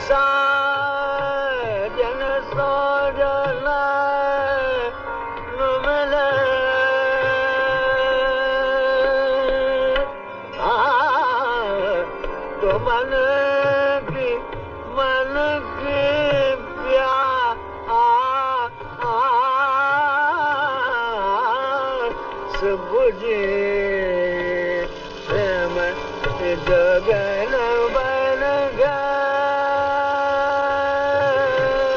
साजन सोजला न मिले तो मन की प्यास बुझे प्रेम जग